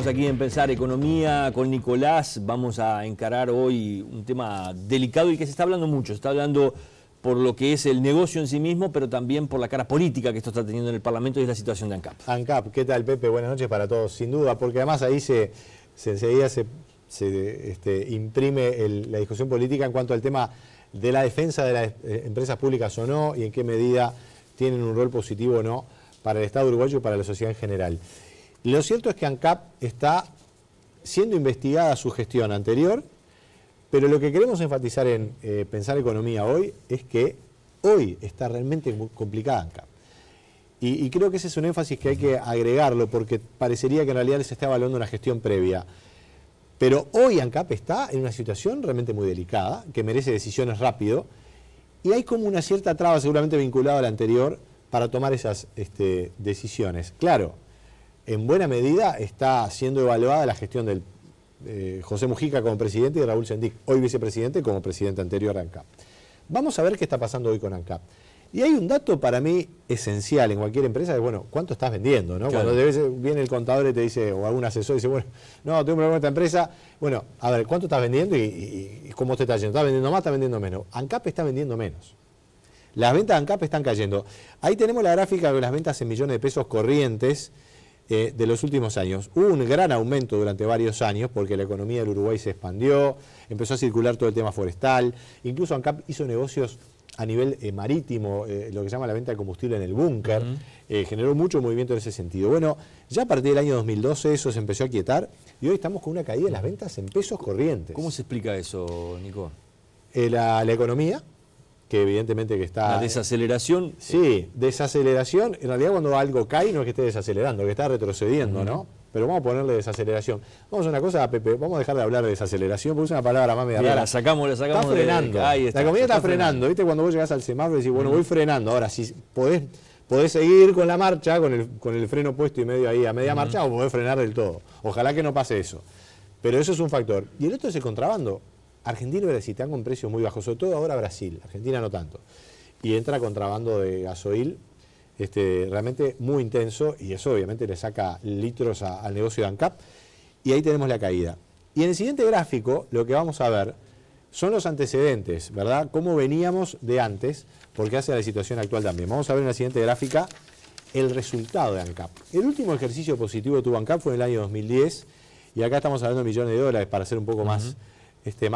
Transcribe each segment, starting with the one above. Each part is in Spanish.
Estamos aquí en Pensar Economía con Nicolás. Vamos a encarar hoy un tema delicado y que se está hablando mucho. Se está hablando por lo que es el negocio en sí mismo, pero también por la cara política que esto está teniendo en el Parlamento y es la situación de ANCAP. ANCAP, ¿qué tal, Pepe? Buenas noches para todos, sin duda, porque además ahí enseguida se imprime la discusión política en cuanto al tema de la defensa de las empresas públicas o no y en qué medida tienen un rol positivo o no para el Estado uruguayo y para la sociedad en general. Lo cierto es que ANCAP está siendo investigada su gestión anterior, pero lo que queremos enfatizar en Pensar Economía hoy es que hoy está realmente muy complicada ANCAP. Y creo que ese es un énfasis que hay que agregarlo porque parecería que en realidad se está evaluando una gestión previa. Pero hoy ANCAP está en una situación realmente muy delicada, que merece decisiones rápido, y hay como una cierta traba seguramente vinculada a la anterior para tomar esas decisiones. Claro, en buena medida está siendo evaluada la gestión del José Mujica como presidente y Raúl Sendic, hoy vicepresidente, como presidente anterior a ANCAP. Vamos a ver qué está pasando hoy con ANCAP. Y hay un dato para mí esencial en cualquier empresa, que bueno, ¿cuánto estás vendiendo? ¿No? Claro. Cuando viene el contador y te dice, o algún asesor y dice, bueno, no, tengo un problema con esta empresa, bueno, a ver, ¿cuánto estás vendiendo y cómo te está yendo? ¿Estás vendiendo más, estás vendiendo menos? ANCAP está vendiendo menos. Las ventas de ANCAP están cayendo. Ahí tenemos la gráfica de las ventas en millones de pesos corrientes de los últimos años. Hubo un gran aumento durante varios años porque la economía del Uruguay se expandió, empezó a circular todo el tema forestal, incluso ANCAP hizo negocios a nivel marítimo, lo que se llama la venta de combustible en el búnker, generó mucho movimiento en ese sentido. Bueno, ya a partir del año 2012 eso se empezó a quietar y hoy estamos con una caída de las ventas en pesos corrientes. ¿Cómo se explica eso, Nico? La economía, que evidentemente que está... La desaceleración. Sí, desaceleración. En realidad cuando algo cae no es que esté desacelerando, que está retrocediendo, ¿no? Pero vamos a ponerle desaceleración. Vamos a una cosa, Pepe, vamos a dejar de hablar de desaceleración, porque es una palabra más media rara. La sacamos está frenando. Ahí está, la economía está frenando. ¿Viste? Cuando vos llegás al semáforo y decís, bueno, voy frenando. Ahora, si podés seguir con la marcha, con el freno puesto y medio ahí a media marcha, o podés frenar del todo. Ojalá que no pase eso. Pero eso es un factor. Y el otro es el contrabando. Argentina y Brasil están con precios muy bajos, sobre todo ahora Brasil, Argentina no tanto. Y entra contrabando de gasoil realmente muy intenso y eso obviamente le saca litros al negocio de ANCAP y ahí tenemos la caída. Y en el siguiente gráfico lo que vamos a ver son los antecedentes, ¿verdad? Cómo veníamos de antes, porque hace a la situación actual también. Vamos a ver en la siguiente gráfica el resultado de ANCAP. El último ejercicio positivo que tuvo ANCAP fue en el año 2010 y acá estamos hablando de millones de dólares para hacer un poco más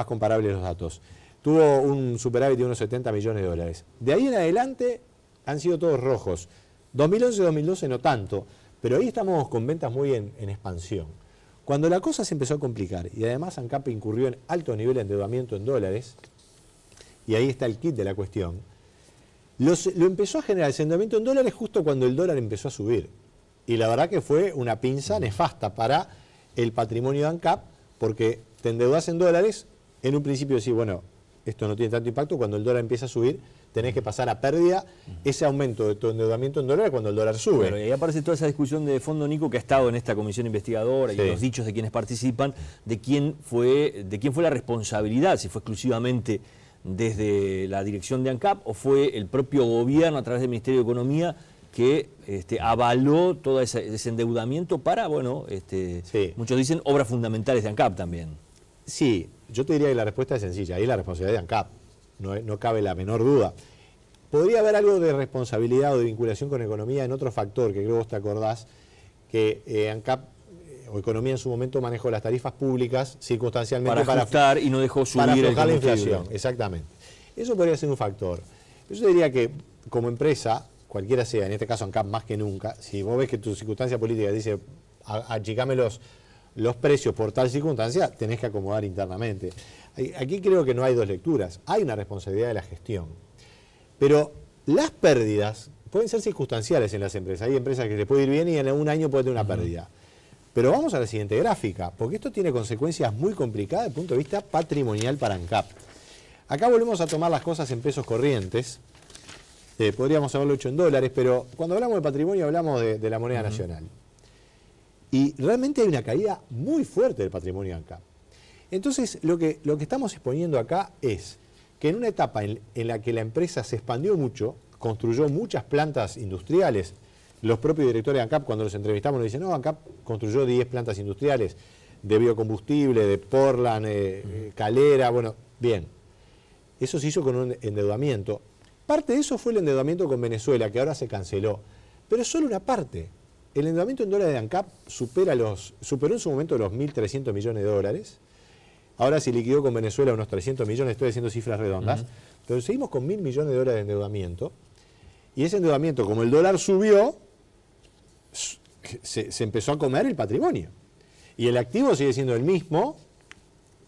comparables los datos. Tuvo un superávit de unos 70 millones de dólares. De ahí en adelante han sido todos rojos. 2011-2012 no tanto, pero ahí estamos con ventas muy en expansión. Cuando la cosa se empezó a complicar y además ANCAP incurrió en alto nivel de endeudamiento en dólares, y ahí está el kit de la cuestión, lo empezó a generar ese endeudamiento en dólares justo cuando el dólar empezó a subir. Y la verdad que fue una pinza nefasta para el patrimonio de ANCAP, porque te endeudas en dólares, en un principio decís, bueno, esto no tiene tanto impacto, cuando el dólar empieza a subir, tenés que pasar a pérdida ese aumento de tu endeudamiento en dólares cuando el dólar sube. Bueno, y ahí aparece toda esa discusión de fondo, Nico, que ha estado en esta comisión investigadora y los dichos de quienes participan, de quién fue la responsabilidad, si fue exclusivamente desde la dirección de ANCAP o fue el propio gobierno a través del Ministerio de Economía que avaló todo ese endeudamiento para, bueno, muchos dicen obras fundamentales de ANCAP también. Sí, yo te diría que la respuesta es sencilla, ahí la responsabilidad de ANCAP, no cabe la menor duda. Podría haber algo de responsabilidad o de vinculación con economía en otro factor, que creo que vos te acordás, que ANCAP o Economía en su momento manejó las tarifas públicas circunstancialmente para ajustar y no dejó subir para el aflojar la combustible. inflación, exactamente. Eso podría ser un factor. Yo diría que como empresa, cualquiera sea, en este caso ANCAP más que nunca, si vos ves que tu circunstancia política dice achicame los precios por tal circunstancia, tenés que acomodar internamente. Aquí creo que no hay dos lecturas, hay una responsabilidad de la gestión. Pero las pérdidas pueden ser circunstanciales en las empresas. Hay empresas que les puede ir bien y en un año puede tener una pérdida. Pero vamos a la siguiente gráfica, porque esto tiene consecuencias muy complicadas desde el punto de vista patrimonial para ANCAP. Acá volvemos a tomar las cosas en pesos corrientes. Podríamos haberlo hecho en dólares, pero cuando hablamos de patrimonio hablamos de la moneda nacional. Y realmente hay una caída muy fuerte del patrimonio ANCAP. Entonces, lo que estamos exponiendo acá es que en una etapa en la que la empresa se expandió mucho, construyó muchas plantas industriales, Los propios directores de ANCAP, cuando los entrevistamos, nos dicen, no, ANCAP construyó 10 plantas industriales de biocombustible, de Portland, Calera, bueno, bien. Eso se hizo con un endeudamiento. Parte de eso fue el endeudamiento con Venezuela, que ahora se canceló. Pero es solo una parte. El endeudamiento en dólares de ANCAP superó en su momento los 1.300 millones de dólares. Ahora se liquidó con Venezuela unos 300 millones, estoy haciendo cifras redondas. Entonces seguimos con 1.000 millones de dólares de endeudamiento. Y ese endeudamiento, como el dólar subió, se empezó a comer el patrimonio. Y el activo sigue siendo el mismo.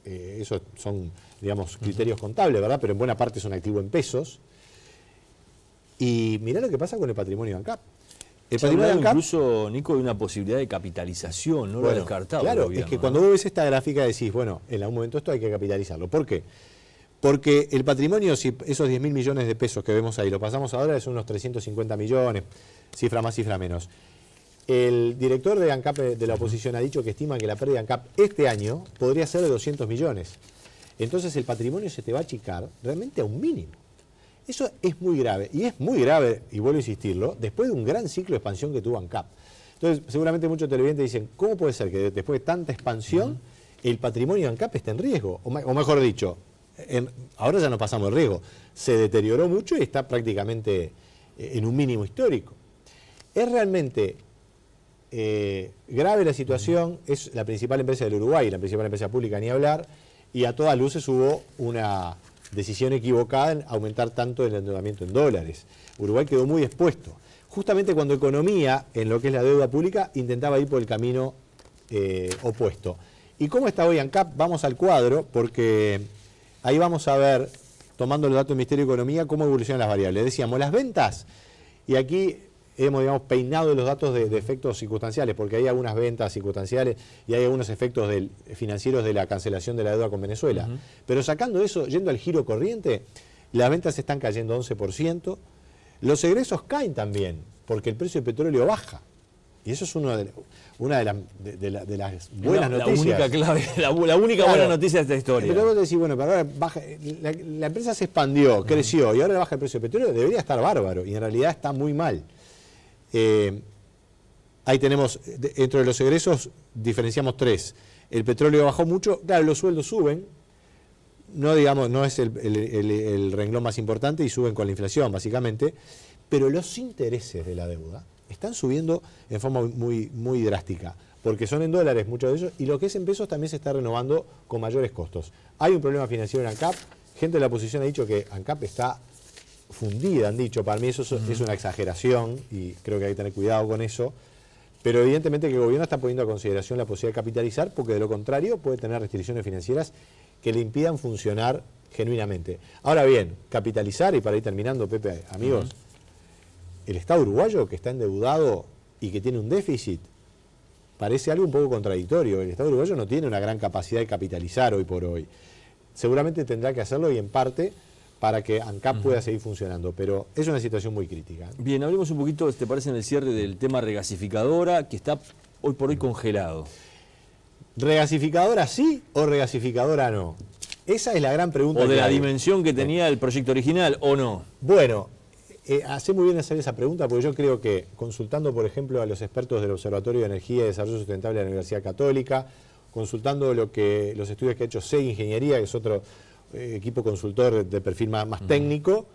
Esos son, digamos, criterios contables, ¿verdad? Pero en buena parte es un activo en pesos. Y mirá lo que pasa con el patrimonio de ANCAP. El patrimonio de ANCAP, incluso, Nico, de una posibilidad de capitalización, no lo ha descartado. Claro, es que cuando vos ves esta gráfica decís, bueno, en algún momento esto hay que capitalizarlo. ¿Por qué? Porque el patrimonio, si esos 10.000 millones de pesos que vemos ahí, lo pasamos ahora, son unos 350 millones, cifra más, cifra menos. El director de ANCAP de la oposición ha dicho que estima que la pérdida de ANCAP este año podría ser de 200 millones. Entonces el patrimonio se te va a achicar realmente a un mínimo. Eso es muy grave, y es muy grave, y vuelvo a insistirlo, después de un gran ciclo de expansión que tuvo ANCAP. Entonces, seguramente muchos televidentes dicen, ¿cómo puede ser que después de tanta expansión el patrimonio de ANCAP esté en riesgo? O mejor dicho, ahora ya no pasamos el riesgo, se deterioró mucho y está prácticamente en un mínimo histórico. Es realmente grave la situación, es la principal empresa del Uruguay, la principal empresa pública, ni hablar, y a todas luces hubo una decisión equivocada en aumentar tanto el endeudamiento en dólares. Uruguay quedó muy expuesto. Justamente cuando economía, en lo que es la deuda pública, intentaba ir por el camino opuesto. ¿Y cómo está hoy ANCAP? Vamos al cuadro, porque ahí vamos a ver, tomando los datos del Ministerio de Economía, cómo evolucionan las variables. Decíamos, las ventas, y aquí hemos, digamos, peinado los datos de efectos circunstanciales, porque hay algunas ventas circunstanciales y hay algunos efectos financieros de la cancelación de la deuda con Venezuela. Pero sacando eso, yendo al giro corriente, las ventas están cayendo 11%, los egresos caen también, porque el precio del petróleo baja. Y eso es una de las buenas noticias. La única clave, la única buena noticia de esta historia. Pero vos decís, bueno, pero ahora baja, la empresa se expandió, creció, y ahora baja el precio del petróleo, debería estar bárbaro, y en realidad está muy mal. Ahí tenemos, dentro de los egresos, diferenciamos tres. El petróleo bajó mucho, claro, los sueldos suben, no digamos, no es el renglón más importante y suben con la inflación, básicamente, pero los intereses de la deuda están subiendo en forma muy, muy drástica, porque son en dólares muchos de ellos, y lo que es en pesos también se está renovando con mayores costos. Hay un problema financiero en ANCAP, gente de la oposición ha dicho que ANCAP está fundida, han dicho, para mí eso es una exageración y creo que hay que tener cuidado con eso, pero evidentemente que el gobierno está poniendo a consideración la posibilidad de capitalizar, porque de lo contrario puede tener restricciones financieras que le impidan funcionar genuinamente. Ahora bien, capitalizar, y para ir terminando, Pepe, amigos, el Estado uruguayo que está endeudado y que tiene un déficit, parece algo un poco contradictorio. El Estado uruguayo no tiene una gran capacidad de capitalizar hoy por hoy. Seguramente tendrá que hacerlo, y en parte para que ANCAP pueda seguir funcionando, pero es una situación muy crítica. Bien, hablemos un poquito, ¿te parece, en el cierre del tema regasificadora, que está hoy por hoy congelado? ¿Regasificadora sí o regasificadora no? Esa es la gran pregunta. ¿O de la dimensión que tenía el proyecto original o no? Bueno, hace muy bien hacer esa pregunta, porque yo creo que, consultando por ejemplo a los expertos del Observatorio de Energía y Desarrollo Sustentable de la Universidad Católica, consultando los estudios que ha hecho SEG Ingeniería, que es otro equipo consultor de perfil más técnico,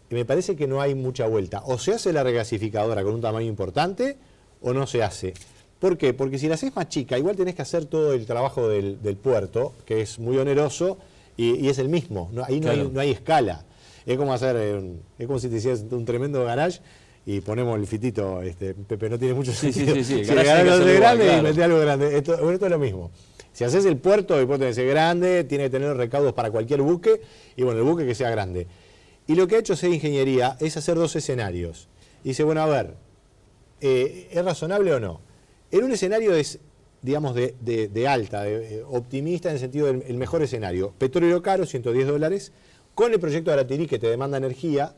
me parece que no hay mucha vuelta. O se hace la regasificadora con un tamaño importante o no se hace. ¿Por qué? Porque si la haces más chica, igual tenés que hacer todo el trabajo del puerto, que es muy oneroso, y es el mismo. Ahí no hay escala. Es como es como si te hicieras un tremendo garage y ponemos el fitito, Pepe, no tiene mucho sentido. Sí. El garage es grande y metés algo grande. Esto es lo mismo. Si haces el puerto tiene que ser grande, tiene que tener recaudos para cualquier buque, y bueno, el buque que sea grande. Y lo que ha hecho SEG Ingeniería es hacer dos escenarios. Y dice, bueno, a ver, ¿es razonable o no? En un escenario digamos, de alta, optimista en el sentido del mejor escenario. Petróleo caro, $110, con el proyecto de Aratirí que te demanda energía,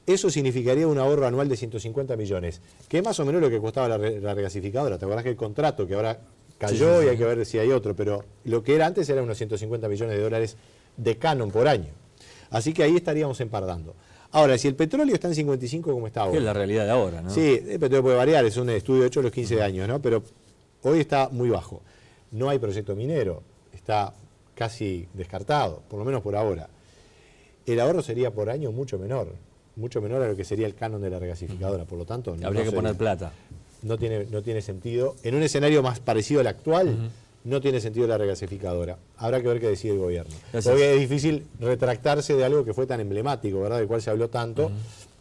eso significaría un ahorro anual de 150 millones, que es más o menos lo que costaba la regasificadora. ¿Te acordás que el contrato que ahora cayó y hay que ver si hay otro, pero lo que era antes era unos 150 millones de dólares de canon por año? Así que ahí estaríamos empardando. Ahora, si el petróleo está en 55 como está ahora. Que es la realidad de ahora, ¿no? Sí, el petróleo puede variar, es un estudio hecho a los 15 años, ¿no? Pero hoy está muy bajo. No hay proyecto minero, está casi descartado, por lo menos por ahora. El ahorro sería por año mucho menor a lo que sería el canon de la regasificadora, por lo tanto... Habría que poner plata. No tiene sentido. En un escenario más parecido al actual, no tiene sentido la regasificadora. Habrá que ver qué decide el gobierno. Porque es difícil retractarse de algo que fue tan emblemático, ¿verdad? Del cual se habló tanto.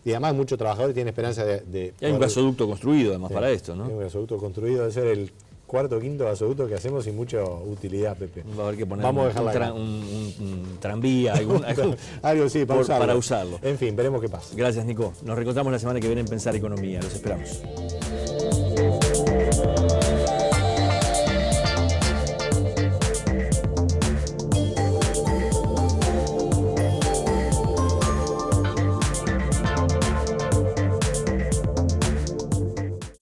Y además muchos trabajadores tienen esperanza de y hay un gasoducto construido además para esto, ¿no? Hay un gasoducto construido, debe ser el cuarto o quinto gasoducto que hacemos sin mucha utilidad, Pepe. Va a haber que poner un tranvía, algo sí, para usarlo. usarlo. En fin, veremos qué pasa. Gracias, Nico. Nos reencontramos la semana que viene en Pensar Economía. Los esperamos.